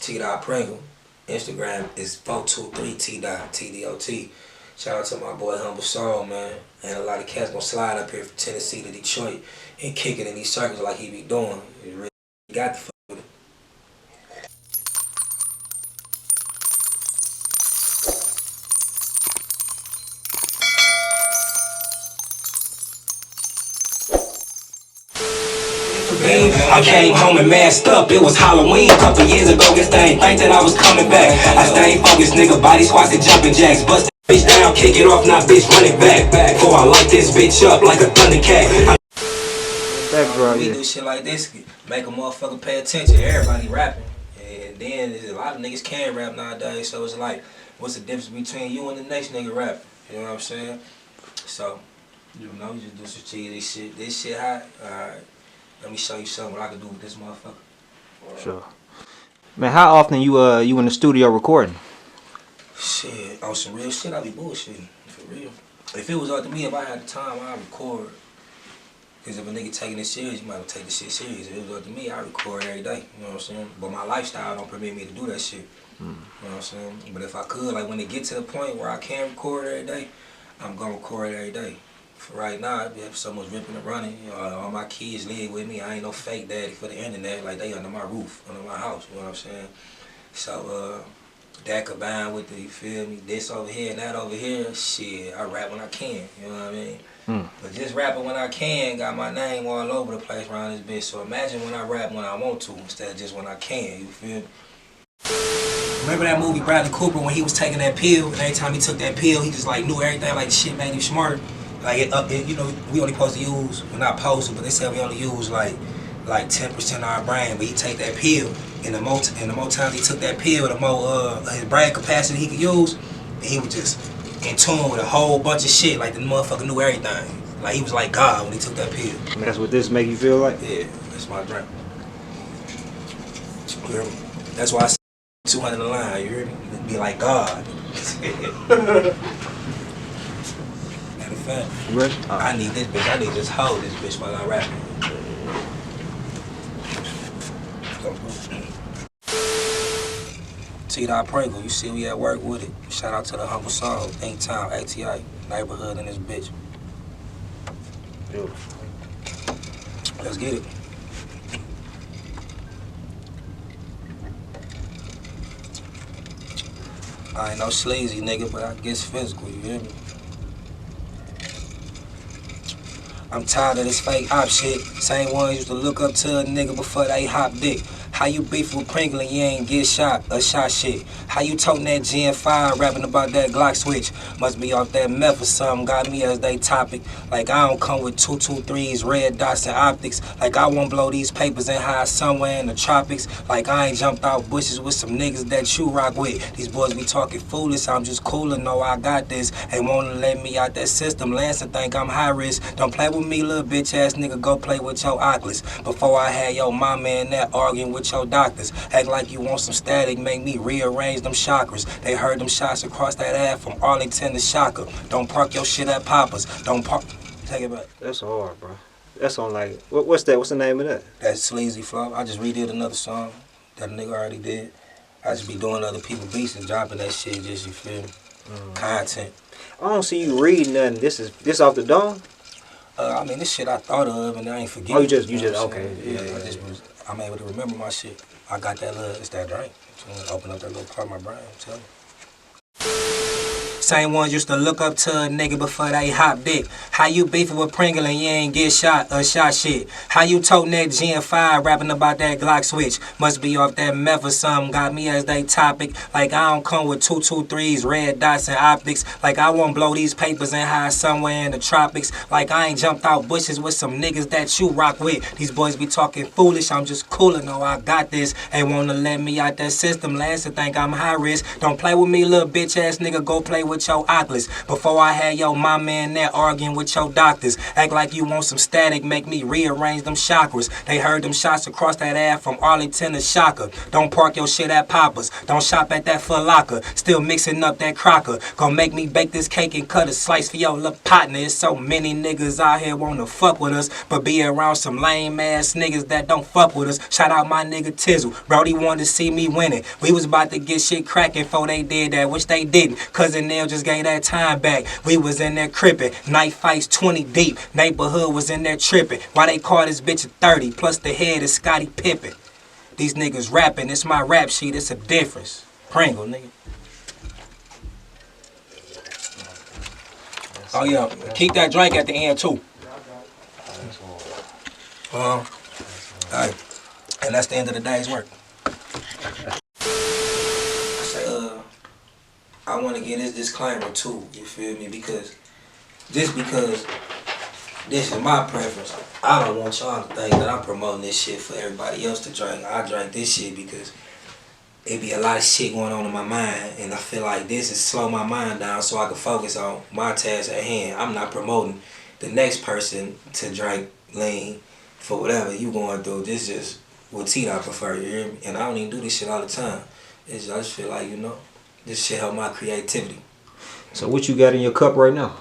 Tdot Pringle. Instagram is 423 Tdot. Shout out to my boy AHumbleSoul, man. And a lot of cats gonna slide up here from Tennessee to Detroit and kick it in these circles like he be doing. He really got the fuck with it. I came home and masked up, it was Halloween a couple years ago. Guess they ain't think that I was coming back. I stayed focused, nigga, body squats and jumping jacks. Bust that bitch down, kick it off, now bitch run it back. Before I light this bitch up like a thundercat. We do shit like this, make a motherfucker pay attention. Everybody rapping. And then there's a lot of niggas can't rap nowadays, so it's like, what's the difference between you and the next nigga rapping? You know what I'm saying? So, you know, you just do some cheesy shit. This shit hot, alright. Let me show you something what I can do with this motherfucker. Sure. Man, how often you in the studio recording? Shit, on some real shit, I be bullshitting, for real. If it was up to me, if I had the time, I'd record. Because if a nigga taking it serious, you might take this shit serious. If it was up to me, I record every day, you know what I'm saying? But my lifestyle don't permit me to do that shit, you know what I'm saying? But if I could, like when it get to the point where I can record every day, I'm gonna record every day. For right now, I have someone's ripping and running. You know, all my kids live with me. I ain't no fake daddy for the internet. Like, they under my roof, under my house, you know what I'm saying? So, that combined with the, you feel me, this over here and that over here, shit, I rap when I can, you know what I mean? But just rapping when I can got my name all over the place around this bitch. So imagine when I rap when I want to instead of just when I can, you feel me? Remember that movie Bradley Cooper when he was taking that pill, and every time he took that pill, he just like knew everything, like the shit made him smarter. Like you know, we only supposed to use, well not supposed to, but they said we only use like 10% of our brain. But he take that pill, and the more times he took that pill, the more his brain capacity he could use, and he was just in tune with a whole bunch of shit. Like the motherfucker knew everything. Like he was like God when he took that pill. And that's what this make you feel like? Yeah, that's my dream. That's why I said 200 a line. You hear me? Be like God. Ready? I need this bitch. I need to just hold this bitch while I rap. Tdot Pringle, you see we at work with it. Shout out to the AHumbleSoul, Think Time, ATI, neighborhood in this bitch. Beautiful. Let's get it. I ain't no sleazy nigga, but I guess physical, you hear me? I'm tired of this fake op shit. Same ones used to look up to a nigga before they hop dick. How you beef with Pringle and you ain't get shot shit? How you toting that Gen 5 rapping about that Glock switch? Must be off that meth or something, got me as they topic. Like I don't come with 223s, red dots and optics. Like I won't blow these papers and hide somewhere in the tropics. Like I ain't jumped out bushes with some niggas that you rock with. These boys be talking foolish, I'm just cooler, know I got this. They wanna let me out that system, Lance and think I'm high risk. Don't play with me, little bitch ass nigga, go play with your Oculus. Before I had your mama in there arguing with your doctors. Act like you want some static, make me rearrange them chakras. They heard them shots across that ad from Arlington to Shaka. Don't park your shit at Papa's. Don't park. Take it back. That's hard, bro. That's on like, what's that? What's the name of that? That's Sleazy Flow. I just redid another song that a nigga already did. I just be doing other people's beats and dropping that shit, just, you feel me? Content. I don't see you reading nothing. This off the dome? I mean, this shit I thought of and I ain't forget. Oh, you just okay. Yeah. I'm able to remember my shit. I got that little, it's that drink. So open up that little part of my brain, I'm telling you. Same ones used to look up to a nigga before they hop dick. How you beefing with Pringle and you ain't get shot shit? How you toting that Gen 5 rapping about that Glock switch? Must be off that meth or something, got me as they topic. Like I don't come with 223s, red dots and optics. Like I won't blow these papers and hide somewhere in the tropics. Like I ain't jumped out bushes with some niggas that you rock with. These boys be talking foolish, I'm just cooler, know I got this. They wanna let me out that system, Lance and think I'm high risk. Don't play with me, little bitch ass nigga, go play with your Oculus. Before I had your mama in there arguing with your doctors. Act like you want some static, make me rearrange them chakras. They heard them shots across that ass from Arlington to Shaka. Don't park your shit at Papa's, don't shop at that Foot Locker. Still mixing up that crocker. Gon' make me bake this cake and cut a slice for your little partner. There's so many niggas out here wanna fuck with us, but be around some lame ass niggas that don't fuck with us. Shout out my nigga Tizzle, Brody wanted to see me winning. We was about to get shit cracking before they did that, which they didn't. Cousin Neil just gave that time back. We was in there crippin', night fights 20 deep. Neighborhood was in there trippin'. Why they call this bitch a 30? Plus the head is Scottie Pippen. These niggas rapping, it's my rap sheet, it's a difference. Pringle, nigga. Oh yeah, keep that drink at the end too. Alright, and that's the end of the day's work. I say, I want to get this disclaimer too, you feel me? Because this is my preference. I don't want y'all to think that I'm promoting this shit for everybody else to drink. I drink this shit because it be a lot of shit going on in my mind, and I feel like this is slow my mind down so I can focus on my task at hand. I'm not promoting the next person to drink lean for whatever you going through. This is what Tdot prefer, you hear me? And I don't even do this shit all the time. I just feel like, you know, this shit help my creativity. So what you got in your cup right now?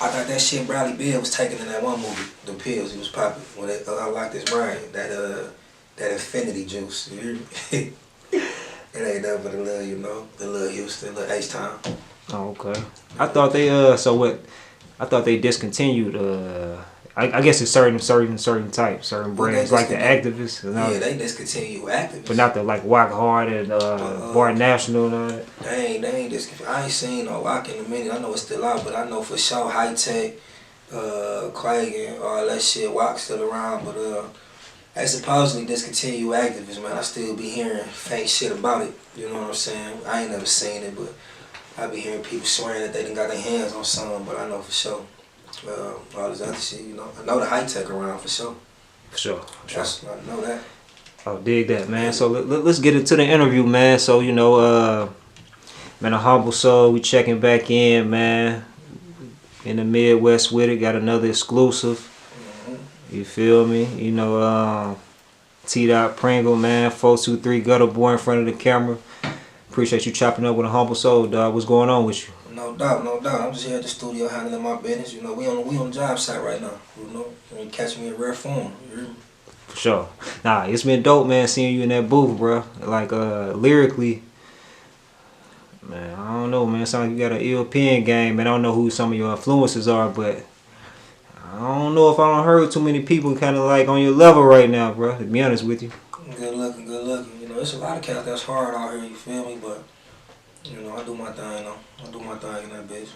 I thought that shit Bradley Bill was taking in that one movie, the pills he was popping when they unlocked his brain, that infinity juice, you hear me? It ain't nothing but a little, you know, a little Houston, a little H-Town. Oh, okay. I thought they I thought they discontinued I guess it's certain types, certain brands, like the activists. Yeah, they discontinued activists. But not the like Walk Hard and Bar National and all that. They ain't discontinued. I ain't seen no Walk in a minute. I know it's still out, but I know for sure High Tech, Quagan, all that shit, Walk's still around. But they supposedly discontinued activists, man. I still be hearing faint shit about it. You know what I'm saying? I ain't never seen it, but I be hearing people swearing that they done got their hands on something, but I know for sure. All this other shit, you know. I know the High Tech around for sure. For sure. I know that. Oh, dig that, man. So let's get into the interview, man. So, you know, man, AHumbleSoul, we checking back in, man. In the Midwest with it, got another exclusive. You feel me? You know, Tdot Pringle, man, 423 Gutter Boy in front of the camera. Appreciate you chopping up with AHumbleSoul, dog. What's going on with you? No doubt, no doubt. I'm just here at the studio handling my business. You know, we on the job site right now. You know, you catch me in rare form. You hear me? For sure. Nah, it's been dope, man, seeing you in that booth, bro. Like, lyrically, man, I don't know, man. It sounds like you got an ill pen game, man. I don't know who some of your influences are, but I don't know if I don't heard too many people kind of like on your level right now, bro, to be honest with you. Good looking, good looking. You know, it's a lot of cats that's hard out here, you feel me? But, you know, I do my thing, though. I do my thing in that bitch.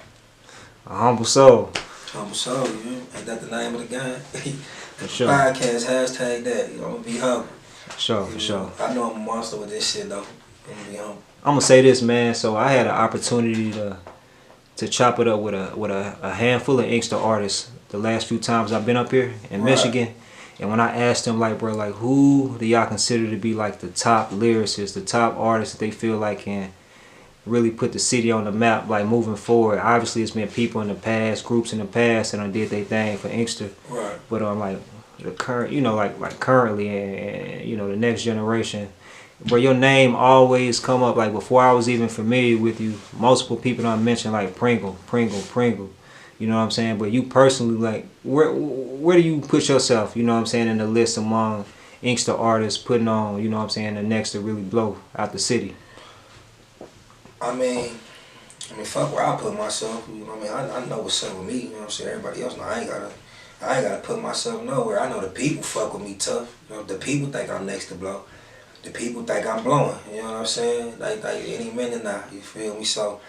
AHumbleSoul. AHumbleSoul, you know? Ain't that the name of the game? For sure. Podcast, hashtag that. You know, I'm going to be humble. For sure, for sure. I know I'm a monster with this shit, though. I'm going to be humble. I'm going to say this, man. So I had an opportunity to chop it up with a handful of Inkster artists the last few times I've been up here in Michigan. And when I asked them, like, bro, like, who do y'all consider to be, like, the top lyricists, the top artists that they feel like can really put the city on the map, like, moving forward? Obviously, it's been people in the past, groups in the past, and I did their thing for Inkster. Right. But, like, the current, you know, like currently and, you know, the next generation, bro, your name always come up. Like, before I was even familiar with you, multiple people don't mention, like, Pringle. You know what I'm saying? But you personally, like, where do you put yourself, you know what I'm saying, in the list among Inkster artists putting on, you know what I'm saying, the next to really blow out the city? I mean, fuck where I put myself, you know what I mean? I know what's up with me, you know what I'm saying? Everybody else know I ain't gotta put myself nowhere. I know the people fuck with me tough. You know, the people think I'm next to blow. The people think I'm blowing, you know what I'm saying? Like any minute now, you feel me? So,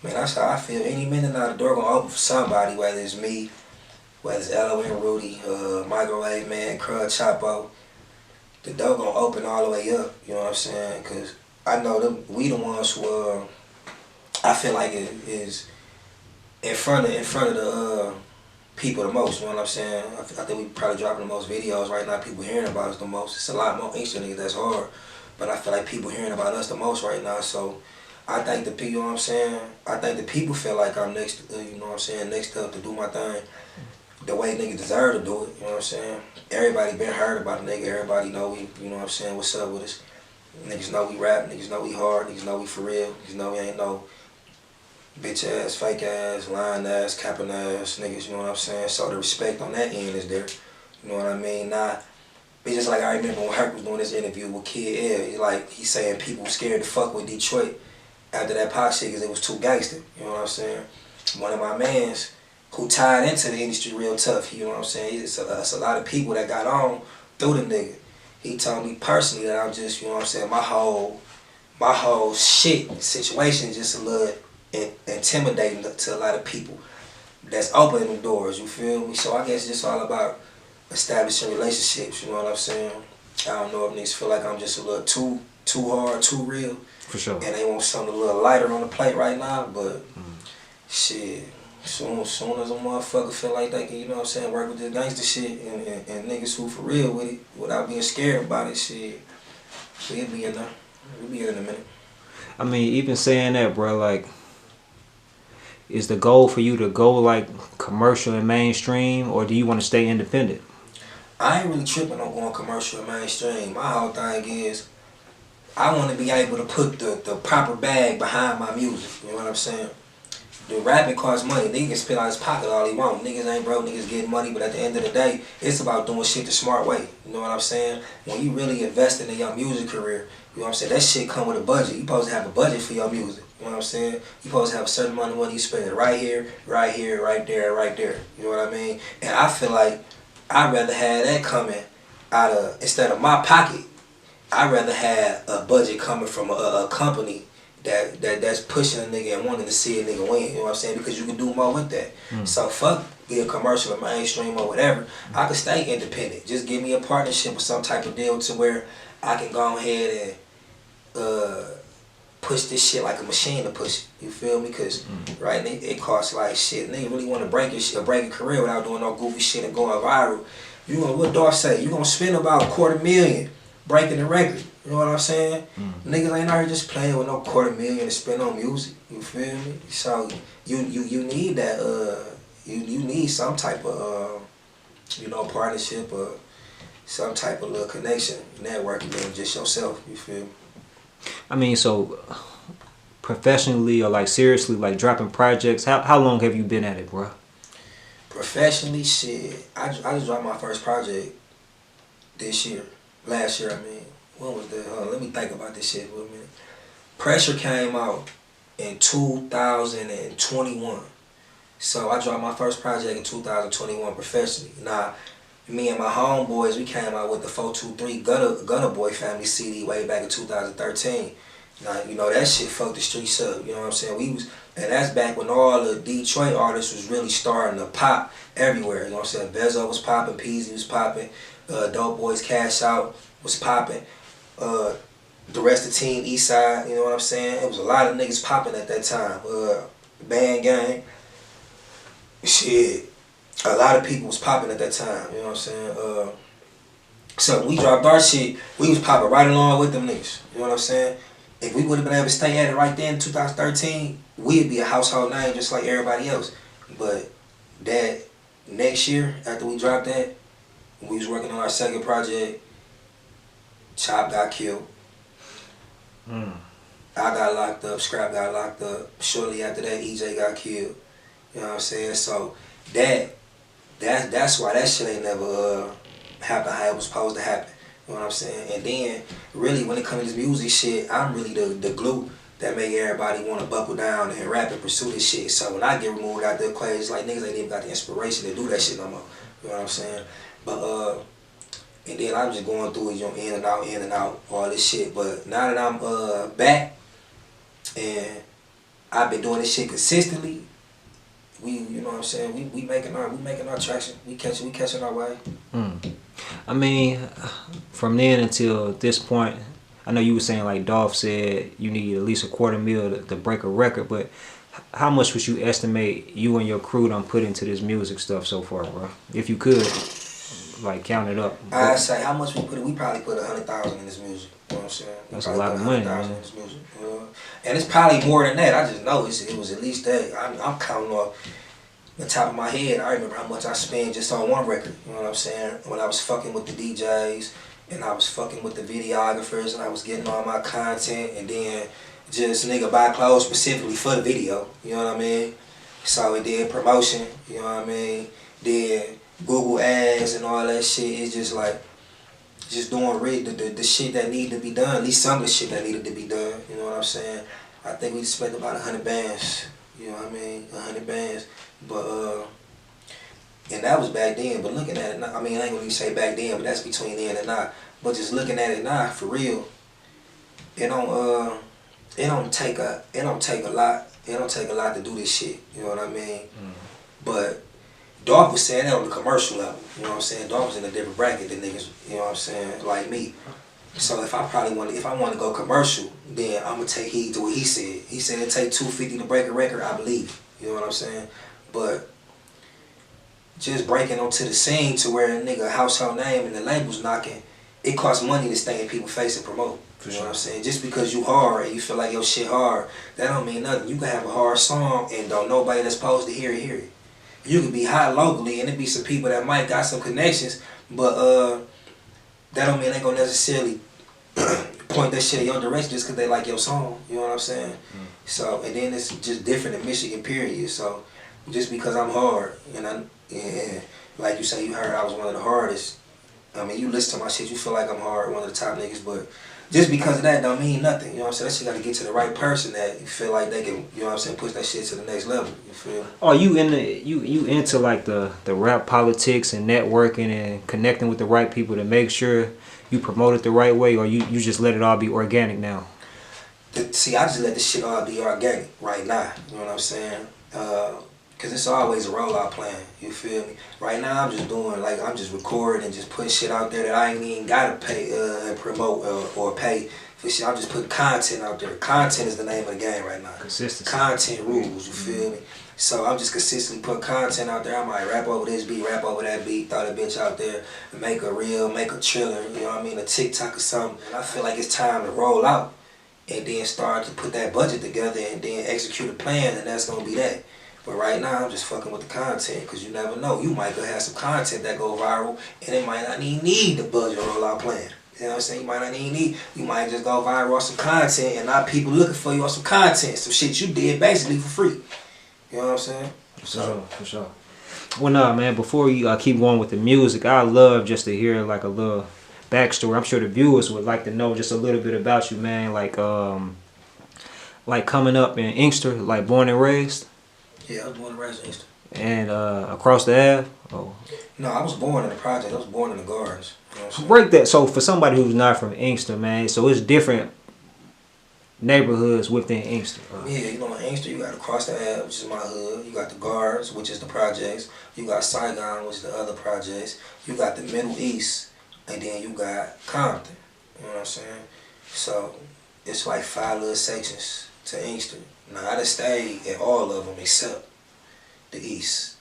man, that's how I feel. Any minute now, the door gonna open for somebody, whether it's me, whether it's Elo and Rudy, Microwave Man, Crud Chapo. The door gonna open all the way up, you know what I'm saying? Because I know we the ones who, I feel like it is in front of the people the most, you know what I'm saying? I think we probably dropping the most videos right now, people hearing about us the most. It's a lot more Inkster niggas that's hard, but I feel like people hearing about us the most right now, so I think the people, you know what I'm saying? I think the people feel like I'm next, you know what I'm saying, next up to do my thing the way niggas deserve to do it, you know what I'm saying? Everybody been heard about a nigga, everybody know we, you know what I'm saying, what's up with us. Niggas know we rap, niggas know we hard, niggas know we for real, niggas know we ain't no bitch ass, fake ass, lying ass, capping ass niggas, you know what I'm saying? So the respect on that end is there, you know what I mean? Nah, it's just like I remember when Herc was doing this interview with Kid L, he's saying people scared to fuck with Detroit after that Pac shit because it was too gangster, you know what I'm saying? One of my mans who tied into the industry real tough, you know what I'm saying? It's a lot of people that got on through the nigga. He told me personally that I'm just, you know what I'm saying, my whole shit situation is just a little intimidating to a lot of people that's opening the doors, you feel me? So I guess it's just all about establishing relationships, you know what I'm saying? I don't know if niggas feel like I'm just a little too hard, too real. For sure. And they want something a little lighter on the plate right now, but shit, soon as a motherfucker feel like they can, you know what I'm saying, work with this gangster shit and niggas who for real with it without being scared about it, shit, we'll be in there. We'll be in a minute. I mean, even saying that, bro, like, is the goal for you to go like commercial and mainstream, or do you want to stay independent? I ain't really tripping on going commercial and mainstream. My whole thing is I want to be able to put the proper bag behind my music. You know what I'm saying? The rapping costs money. Niggas can spit out his pocket all he want. Niggas ain't broke, niggas getting money, but at the end of the day, it's about doing shit the smart way. You know what I'm saying? When you really investing in your music career, you know what I'm saying, that shit come with a budget. You supposed to have a budget for your music. You know what I'm saying? You supposed to have a certain amount of money you spend it right here, right there, right there. You know what I mean? And I feel like I'd rather have that coming out of, instead of my pocket, I'd rather have a budget coming from a company that's pushing a nigga and wanting to see a nigga win, you know what I'm saying? Because you can do more with that. So fuck be a commercial or mainstream or whatever. I can stay independent. Just give me a partnership or some type of deal to where I can go ahead and push this shit like a machine to push it. You feel me? Because right, it costs like shit. Nigga really want to break a career without doing no goofy shit and going viral. You gonna, what Dolph say? You gonna spend about $250,000 breaking the record. You know what I'm saying? Niggas ain't out here just playing with no $250,000 to spend on music. You feel me? So you need that you need some type of you know, partnership or some type of little connection, networking than just yourself. You feel me? I mean, so professionally or like seriously, like dropping projects, how long have you been at it, bro? Professionally, shit, I just dropped my first project last year, I mean. When was that? Let me think about this shit for a minute. Pressure came out in 2021. So I dropped my first project in 2021 professionally. Now, me and my homeboys, we came out with the 423 Gunna Boy Family CD way back in 2013. Now, you know, that shit fucked the streets up, you know what I'm saying? And that's back when all the Detroit artists was really starting to pop everywhere, you know what I'm saying? Bezo was popping, Peasy was popping, Dope Boys Cash Out was popping, the rest of the team, Eastside, you know what I'm saying? It was a lot of niggas popping at that time. Band Gang, shit, a lot of people was popping at that time, you know what I'm saying? So when we dropped our shit, we was popping right along with them niggas, you know what I'm saying? If we would have been able to stay at it right then in 2013, we'd be a household name just like everybody else. But that next year, after we dropped that, when we was working on our second project, Chop got killed. I got locked up, Scrap got locked up. Shortly after that, EJ got killed. You know what I'm saying? So that's why that shit ain't never happened how it was supposed to happen. You know what I'm saying? And then, really, when it comes to this music shit, I'm really the glue that make everybody want to buckle down and rap and pursue this shit. So when I get removed out the equation, it's like niggas ain't even got the inspiration to do that shit no more. You know what I'm saying? But and then I'm just going through it, you know, in and out, all this shit. But now that I'm back and I've been doing this shit consistently, you know what I'm saying, we making our traction. We catching our way. I mean, from then until this point, I know you were saying like Dolph said you need at least $250,000 to break a record, but how much would you estimate you and your crew done put into this music stuff so far, bro? If you could, like, count it up. I'd say how much we probably put $100,000 in this music. You know what I'm saying? That's a lot of money, man. In this music. And it's probably more than that. I just know it was at least that. I'm counting off the top of my head. I remember how much I spent just on one record. You know what I'm saying? When I was fucking with the DJs and I was fucking with the videographers and I was getting all my content and then just nigga buy clothes specifically for the video. You know what I mean? So it did promotion. You know what I mean? Then Google ads and all that shit. It's just like just doing the shit that needed to be done. At least some of the shit that needed to be done. You know what I'm saying? I think we spent about 100 bands. You know what I mean? 100 bands. But and that was back then. But looking at it now, I mean, I ain't gonna even say back then, but that's between then and now. But just looking at it now, for real, it don't take a lot. It don't take a lot to do this shit. You know what I mean? But Dolph was saying that on the commercial level. You know what I'm saying? Dolph was in a different bracket than niggas. You know what I'm saying? Like me. So if I want to go commercial, then I'm gonna take heed to what he said. He said it take $250 to break a record. I believe. You know what I'm saying? But just breaking onto the scene to where a nigga household name and the label's knocking, it costs money to stay in people's face and promote. You know what I'm saying? Just because you hard and you feel like your shit hard, that don't mean nothing. You can have a hard song and don't nobody that's supposed to hear it. You can be hot locally and it be some people that might got some connections, but that don't mean they gonna necessarily point that shit in your direction just because they like your song. You know what I'm saying? So, and then it's just different in Michigan, period. So, just because I'm hard, and like you say, you heard I was one of the hardest. I mean, you listen to my shit, you feel like I'm hard, one of the top niggas, but just because of that don't mean nothing. You know what I'm saying? That shit got to get to the right person that you feel like they can, you know what I'm saying, push that shit to the next level. You feel me? Oh, you into like the rap politics and networking and connecting with the right people to make sure you promote it the right way, or you just let it all be organic now? See, I just let this shit all be organic right now. You know what I'm saying? Cause it's always a rollout plan. You feel me? Right now, I'm just doing I'm just recording and just putting shit out there that I ain't even gotta pay and promote or pay for shit. I'm just putting content out there. Content is the name of the game right now. Consistency. Content rules. You feel me? So I'm just consistently putting content out there. I might rap over this beat, rap over that beat, throw that bitch out there, make a reel, make a trailer. You know what I mean? A TikTok or something. And I feel like it's time to roll out and then start to put that budget together and then execute a plan, and that's gonna be that. But right now, I'm just fucking with the content because you never know. You might go have some content that go viral and it might not even need the budget rollout plan. You know what I'm saying? You might not even need, you might just go viral on some content and not people looking for you on some content. Some shit you did basically for free. You know what I'm saying? For sure. Well, nah, man, before you keep going with the music, I love just to hear like a little backstory. I'm sure the viewers would like to know just a little bit about you, man. Like coming up in Inkster, like born and raised. Yeah, I was born and raised in Inkster. And across the Ave? Oh. No, I was born in the project. I was born in the gardens. You know what I'm saying? Break that. So for somebody who's not from Inkster, man, so it's different neighborhoods within Inkster. Yeah, you know, in Inkster, you got across the Ave, which is my hood. You got the gardens, which is the projects. You got Saigon, which is the other projects. You got the Middle East, and then you got Compton. You know what I'm saying? So it's like 5 little sections to Inkster. Now, I just stayed in all of them except the East.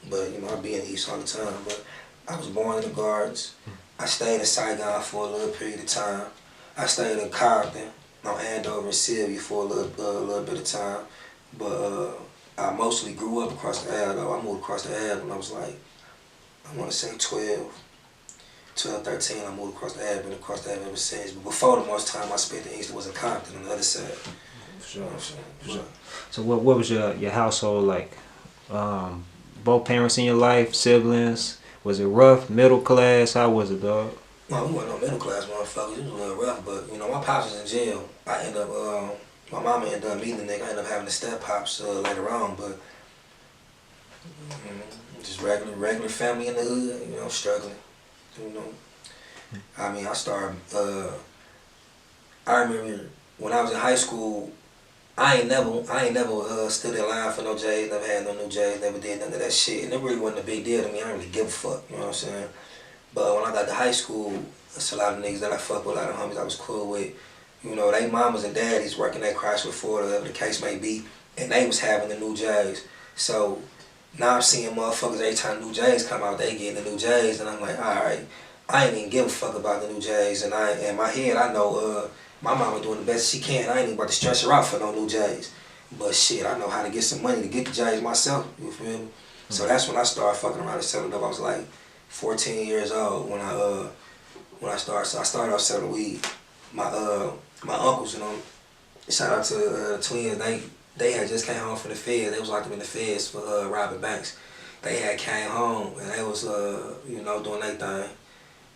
But, you know, I be in the East all the time. But I was born in the Gardens. I stayed in Saigon for a little period of time. I stayed in Compton, on Andover and Sylvia for a little bit of time. But I mostly grew up across the Ave, though. I moved across the Ave when I was like, I want to say 12, 13. I moved across the Ave, been across the Ave ever since. But before, the most time I spent in Inkster was in Compton on the other side. Sure. So what was your household like? Both parents in your life, siblings? Was it rough, middle class? How was it, dog? No, we weren't no middle class motherfuckers. It was a little rough, but you know, my pops was in jail. I ended up, my mama ended up meeting the nigga. I ended up having to step pops later on, but just regular family in the hood. You know, struggling. You know, I mean, I started. I remember when I was in high school. I ain't never stood in line for no J's, never had no new J's, never did none of that shit. And it really wasn't a big deal to me. I didn't really give a fuck, you know what I'm saying? But when I got to high school, there's a lot of niggas that I fuck with, a lot of homies I was cool with. You know, they mamas and daddies working at Chrysler Ford, whatever the case may be, and they was having the new J's. So now I'm seeing motherfuckers every time new J's come out, they getting the new J's, and I'm like, all right, I ain't even give a fuck about the new J's. And in my head, I know my mama doing the best she can. I ain't even about to stress her out for no new J's. But shit, I know how to get some money to get the J's myself. You feel me? So that's when I started fucking around and selling dope. I was like 14 years old when I started. So I started off selling weed. My uncles, you know, shout out to the twins. They had just came home from the feds. They was locked up in the feds for robbing banks. They had came home and they was you know, doing their thing.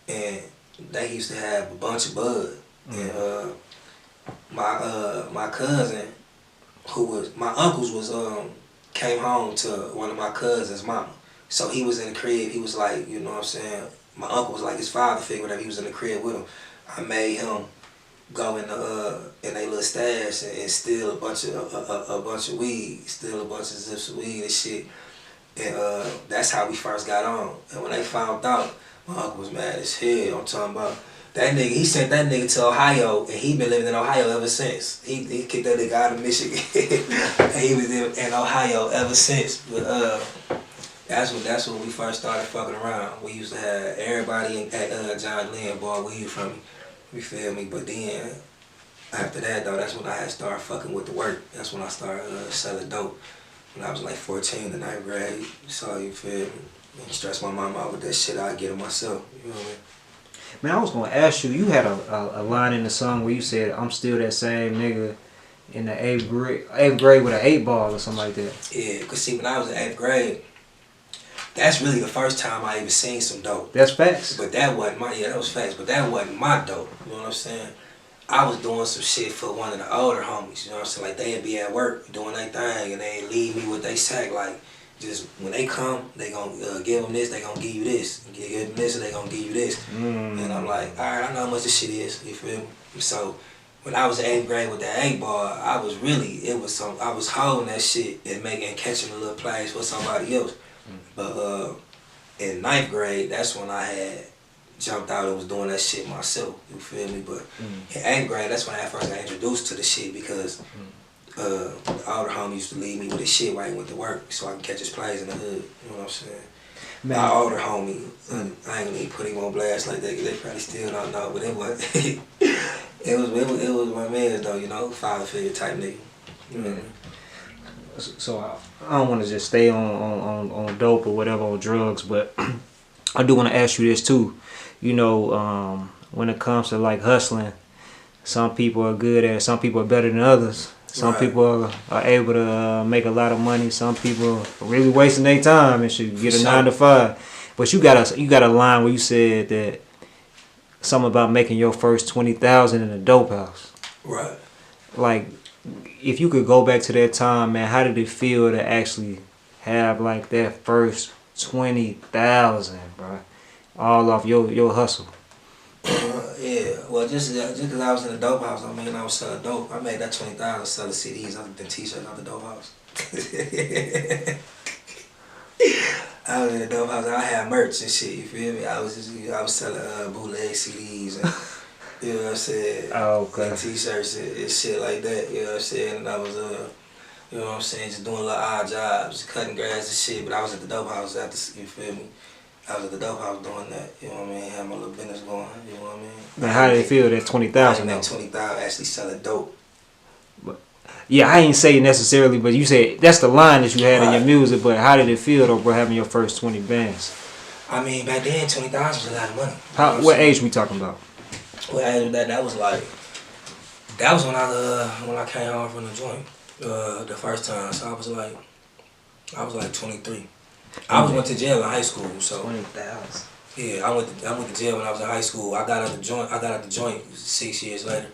And they used to have a bunch of bud. And my cousin, who was my uncle's, was came home to one of my cousin's mama. So he was in the crib. He was like, you know what I'm saying? My uncle was like his father figure. Whatever. He was in the crib with him. I made him go in they little stash and steal a bunch of weed, steal a bunch of zips of weed and shit. And that's how we first got on. And when they found out, my uncle was mad as hell. I'm talking about that nigga. He sent that nigga to Ohio, and he been living in Ohio ever since. He kicked that nigga out of Michigan, and he was in Ohio ever since. But that's when we first started fucking around. We used to have everybody at John Lynn bought weed from me. You feel me? But then after that though, that's when I had started fucking with the work. That's when I started selling dope. When I was like 14, the 9th grade. So you feel me? And stress my mom out with that shit, I'd get it myself. You know what I mean? Man, I was gonna ask you. You had a line in the song where you said, "I'm still that same nigga in the 8th grade with an 8 ball or something like that." Yeah, cause see, when I was in 8th grade, that's really the first time I even seen some dope. That's facts. But that wasn't that was facts. But that wasn't my dope. You know what I'm saying? I was doing some shit for one of the older homies. You know what I'm saying? Like they'd be at work doing their thing, and they'd leave me with they sack. Like, just when they come, they gonna give them this, they gonna give you this. Give them this, and they gonna give you this. And I'm like, all right, I know how much this shit is. You feel me? So when I was in 8th grade with that 8 ball, I was holding that shit and catching a little plays for somebody else. But in 9th grade, that's when I had jumped out and was doing that shit myself. You feel me? But in 8th grade, that's when I first got introduced to the shit because the older homie used to leave me with his shit while he went to work so I can catch his plays in the hood. You know what I'm saying? Man. My older homie, I ain't gonna even put him on blast like that because they probably still don't know, but it was it was my man though, you know, father figure type nigga. You know what I mean? So I don't want to just stay on dope or whatever, on drugs, but I do want to ask you this too. You know, when it comes to like hustling, some people are good at it, some people are better than others. Some people are able to make a lot of money. Some people are really wasting their time and should get a 9 to 5. But you got a line where you said that something about making your first 20,000 in a dope house. Right. Like, if you could go back to that time, man, how did it feel to actually have like that first 20,000, bro, all off your hustle? Yeah, well, just because I was in the dope house, I mean, I was selling dope. I made that 20,000 selling CDs other than T-shirts out the dope house. I was in the dope house. I had merch and shit. You feel me? I was selling bootleg CDs and you know what I'm saying. Oh, okay. And T-shirts and shit like that. You know what I'm saying. And I was you know what I'm saying, just doing little odd jobs, cutting grass and shit. But I was at the dope house after. You feel me? I was at the dope house doing that, you know what I mean? Had my little business going, you know what I mean? Man, how did it feel that 20,000 though? 20,000 actually selling dope. But, yeah, I ain't say necessarily, but you said that's the line that you had in your music, but how did it feel though, bro, having your first 20 bands? I mean, back then 20,000 was a lot of money. What age we talking about? What age was that? That was when I came home from the joint, the first time. So I was like 23. I went to jail in high school, so 20,000. Yeah, I went to jail when I was in high school. I got out the joint 6 years later.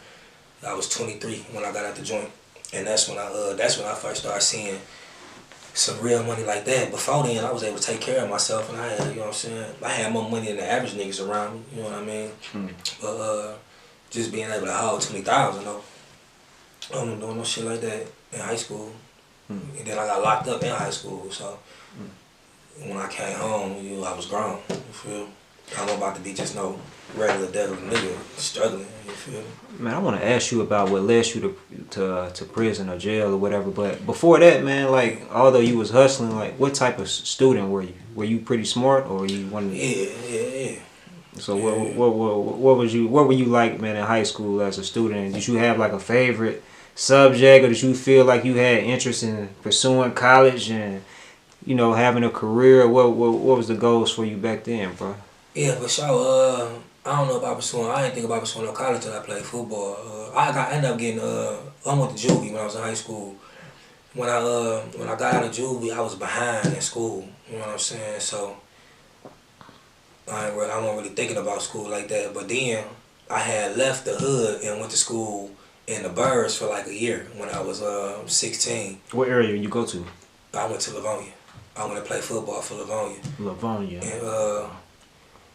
I was 23 when I got out the joint, and that's when I first started seeing some real money like that. Before then, I was able to take care of myself, and I had, you know what I'm saying, I had more money than the average niggas around me. You know what I mean? But just being able to hold 20,000 though, I wasn't doing no shit like that in high school, and then I got locked up in high school, so. When I came home, I was grown, you feel? I'm about to be just no regular devil nigga struggling, you feel? Man, I want to ask you about what led you to prison or jail or whatever, but before that, man, like, although you was hustling, like, what type of student were you? Were you pretty smart or were you one of the... Yeah. So what were you like, man, in high school as a student? Did you have like a favorite subject, or did you feel like you had interest in pursuing college and having a career? What was the goals for you back then, bro? Yeah, for sure. I don't know about pursuing. I didn't think about pursuing no college till I played football. I ended up getting. I went to juvie when I was in high school. When I got out of juvie, I was behind in school. You know what I'm saying? So I wasn't really thinking about school like that. But then I had left the hood and went to school in the Burbs for like a year when I was 16. What area did you go to? I went to Livonia. I went to play football for Livonia. Livonia. And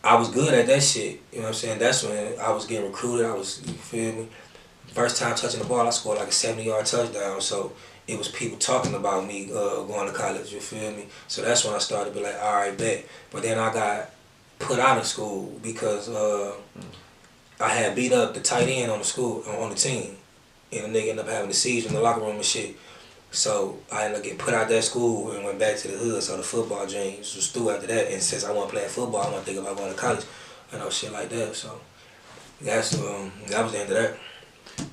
I was good at that shit. You know what I'm saying? That's when I was getting recruited. You feel me? First time touching the ball, I scored like a 70-yard touchdown. So it was people talking about me going to college. You feel me? So that's when I started to be like, all right, bet. But then I got put out of school because I had beat up the tight end on the team, and the nigga ended up having a seizure in the locker room and shit. So I ended up getting put out that school and went back to the hood. So the football dreams was through after that. And since I wasn't playing football, I wasn't thinking about going to college, shit like that. So that was the end of that.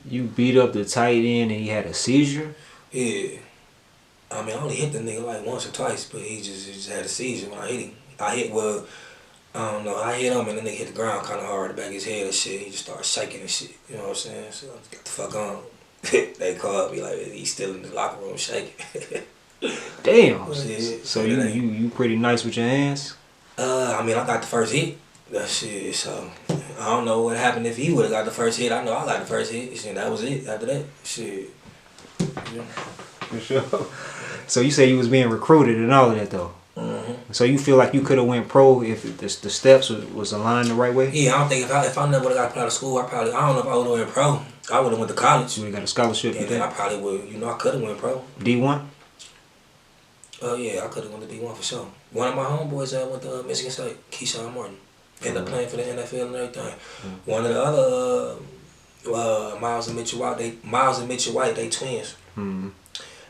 You beat up the tight end and he had a seizure? Yeah. I mean, I only hit the nigga like once or twice, but he just had a seizure when I hit him. I hit him and the nigga hit the ground kind of hard, the back of his head and shit. He just started shaking and shit. You know what I'm saying? So I just got the fuck on. They called me like he's still in the locker room shaking. Damn. Yeah. So you pretty nice with your hands? I mean, I got the first hit. That shit. So I don't know what happened if he would have got the first hit. I know I got the first hit. Shit, that was it. After that, shit. Yeah. For sure. So you say you was being recruited and all of that though. Mm-hmm. So you feel like you could have went pro if the steps was aligned the right way? Yeah, I don't think if I never would have got out of school, I don't know if I would have went pro. I would have went to college. You would have got a scholarship. And then I probably would, I could have went pro. D1? Yeah, I could have went to D1 for sure. One of my homeboys went to Michigan State, Keyshawn Martin. Ended up playing for the NFL and everything. Mm-hmm. One of the other Miles and Mitchell White, they twins. Mm-hmm.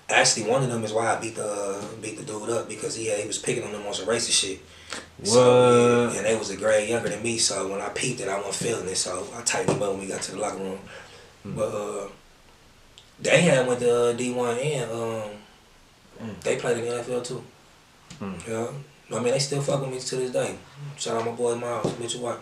Actually, one of them is why I beat the dude up, because he was picking on them on some racist shit. What? So, yeah, and they was a grade younger than me, so when I peeped it, I wasn't feeling it, so I tightened him up when we got to the locker room. Mm-hmm. But they had went to D1 and they played in the NFL too. Mm-hmm. Yeah, I mean they still fuck with me to this day. Shout out my boy Miles Mitchell White.